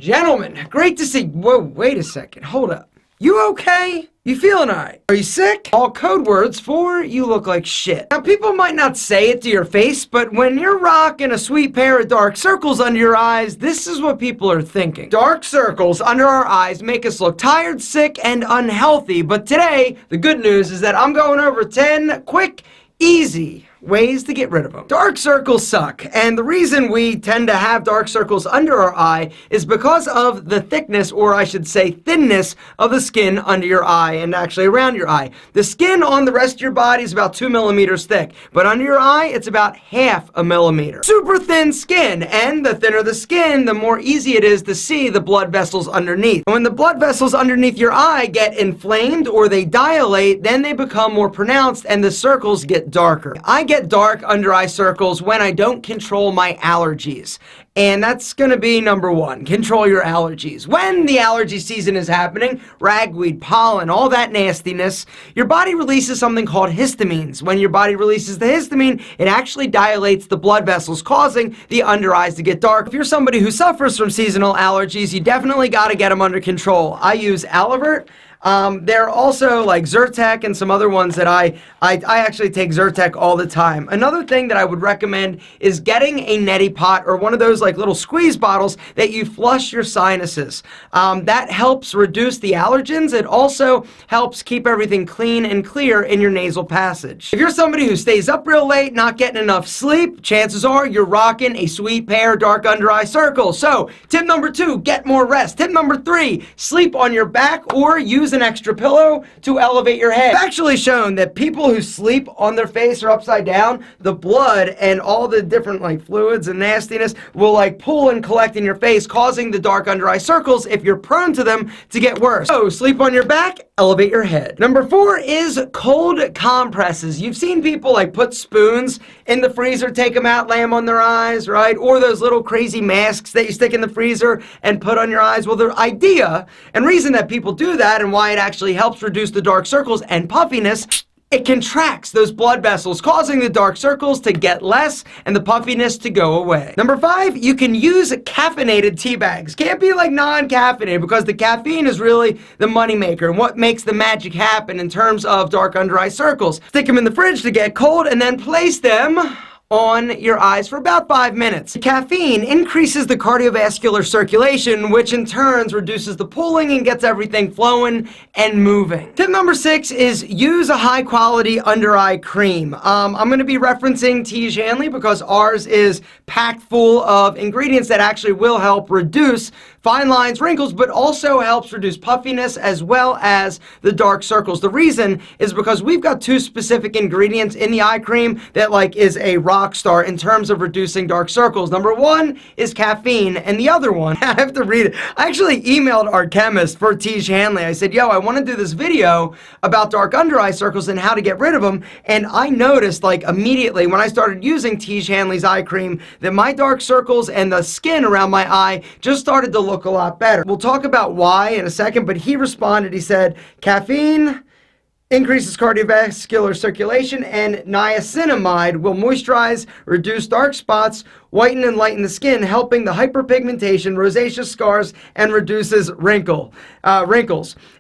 Gentlemen, great to see. Whoa, wait a second. Hold up. You okay? You feeling alright? Are you sick? All code words for you look like shit. Now, people might not say it to your face, but when you're rocking a sweet pair of dark circles under your eyes, this is what people are thinking. Dark circles under our eyes make us look tired, sick, and unhealthy. But today, the good news is that I'm going over 10 quick, easy ways to get rid of them. Dark circles suck, and the reason we tend to have dark circles under our eye is because of the thickness, or I should say thinness, of the skin under your eye and actually around your eye. The skin on the rest of your body is about 2 millimeters thick, but under your eye, it's about 0.5 millimeter. Super thin skin, and the thinner the skin, the more easy it is to see the blood vessels underneath. And when the blood vessels underneath your eye get inflamed or they dilate, then they become more pronounced and the circles get darker. I get dark under eye circles when I don't control my allergies. And that's going to be number one. Control your allergies. When the allergy season is happening, ragweed, pollen, all that nastiness, your body releases something called histamines. When your body releases the histamine, it actually dilates the blood vessels, causing the under eyes to get dark. If you're somebody who suffers from seasonal allergies, you definitely got to get them under control. I use Alavert. There are also like Zyrtec and some other ones that I actually take Zyrtec all the time. Another thing that I would recommend is getting a neti pot or one of those like little squeeze bottles that you flush your sinuses. That helps reduce the allergens. It also helps keep everything clean and clear in your nasal passage. If you're somebody who stays up real late, not getting enough sleep, chances are you're rocking a sweet pair of dark under eye circles. So tip number 2, get more rest. Tip number 3, sleep on your back or use an extra pillow to elevate your head. It's actually shown that people who sleep on their face or upside down, the blood and all the different like fluids and nastiness will like pull and collect in your face, causing the dark under eye circles, if you're prone to them, to get worse. So sleep on your back, elevate your head. Number 4 is cold compresses. You've seen people like put spoons in the freezer, take them out, lay them on their eyes, right? Or those little crazy masks that you stick in the freezer and put on your eyes. Well, the idea and reason that people do that and why it actually helps reduce the dark circles and puffiness, it contracts those blood vessels, causing the dark circles to get less and the puffiness to go away. Number 5, you can use caffeinated tea bags. Can't be like non-caffeinated because the caffeine is really the moneymaker and what makes the magic happen in terms of dark under eye circles. Stick them in the fridge to get cold and then place them on your eyes for about 5 minutes. Caffeine increases the cardiovascular circulation, which in turn reduces the pulling and gets everything flowing and moving. Tip number 6 is use a high quality under eye cream. I'm going to be referencing Dehydration because ours is packed full of ingredients that actually will help reduce fine lines, wrinkles, but also helps reduce puffiness as well as the dark circles. The reason is because we've got 2 specific ingredients in the eye cream that like is a rock star in terms of reducing dark circles. Number 1 is caffeine, and the other one, I have to read it. I actually emailed our chemist for Tiege Hanley. I said, yo, I want to do this video about dark under eye circles and how to get rid of them. And I noticed like immediately when I started using Tiege Hanley's eye cream that my dark circles and the skin around my eye just started to look a lot better. We'll talk about why in a second, but he responded, he said, caffeine increases cardiovascular circulation and niacinamide will moisturize, reduce dark spots, whiten and lighten the skin, helping the hyperpigmentation, rosacea scars, and reduces wrinkles.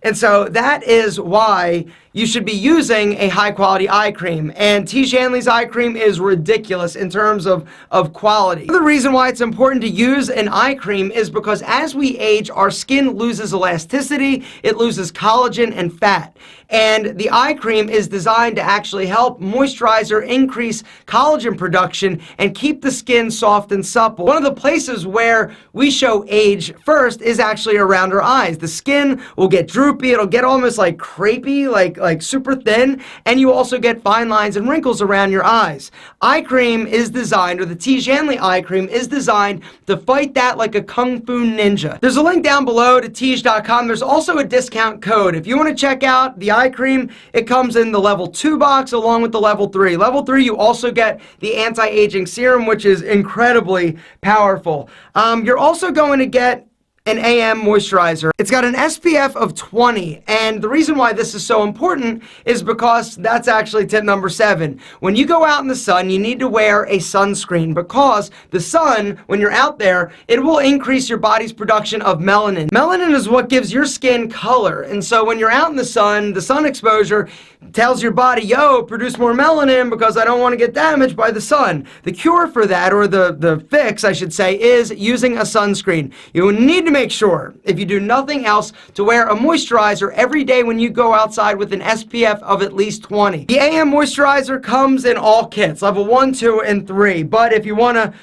And so that is why you should be using a high-quality eye cream. And Tiege Hanley's eye cream is ridiculous in terms of quality. The reason why it's important to use an eye cream is because as we age, our skin loses elasticity, it loses collagen and fat. And the eye cream is designed to actually help moisturize or increase collagen production and keep the skin soft and supple. One of the places where we show age first is actually around our eyes. The skin will get droopy, it'll get almost like crepey, like super thin, and you also get fine lines and wrinkles around your eyes. Eye cream is designed, or the Tiege Hanley eye cream is designed to fight that like a kung fu ninja. There's a link down below to Tiege.com. There's also a discount code. If you want to check out the eye cream, it comes in the level 2 box along with the level 3. Level 3, you also get the anti-aging serum, which is incredibly powerful. You're also going to get an AM moisturizer. It's got an SPF of 20, and the reason why this is so important is because that's actually tip number 7. When you go out in the sun, you need to wear a sunscreen because the sun, when you're out there, it will increase your body's production of melanin. Melanin is what gives your skin color, and so when you're out in the sun exposure tells your body, yo, produce more melanin because I don't want to get damaged by the sun. The cure for that, or the fix, I should say, is using a sunscreen. You need to make sure, if you do nothing else, to wear a moisturizer every day when you go outside with an SPF of at least 20. The AM moisturizer comes in all kits, level 1, 2, and 3, but if you want to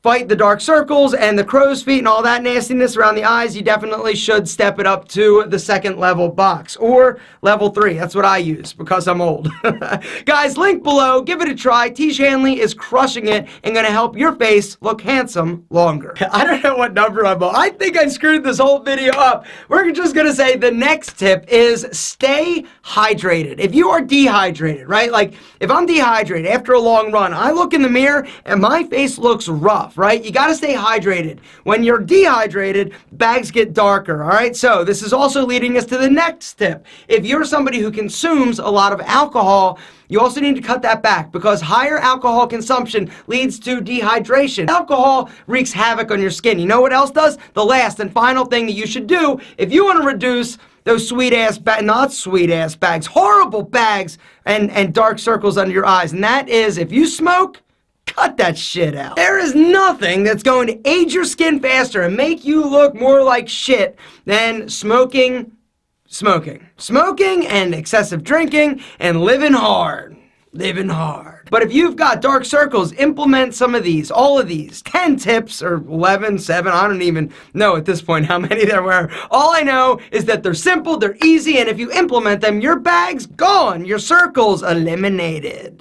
fight the dark circles and the crow's feet and all that nastiness around the eyes, you definitely should step it up to the 2nd level box, or level 3. That's what I use because I'm old. Guys, link below. Give it a try. Tiege Hanley is crushing it and going to help your face look handsome longer. I don't know what number I'm on. I think I screwed this whole video up. We're just going to say the next tip is stay hydrated. If you are dehydrated, right? Like if I'm dehydrated after a long run, I look in the mirror and my face looks rough. Right? You got to stay hydrated. When you're dehydrated, bags get darker, all right? So this is also leading us to the next tip. If you're somebody who consumes a lot of alcohol, you also need to cut that back because higher alcohol consumption leads to dehydration. Alcohol wreaks havoc on your skin. You know what else does? The last and final thing that you should do if you want to reduce those horrible bags and dark circles under your eyes, and that is if you smoke, cut that shit out. There is nothing that's going to age your skin faster and make you look more like shit than smoking and excessive drinking and living hard. But if you've got dark circles, implement some of these, all of these, 10 tips or 11, 7, I don't even know at this point how many there were. All I know is that they're simple, they're easy, and if you implement them, your bag's gone, your circles eliminated.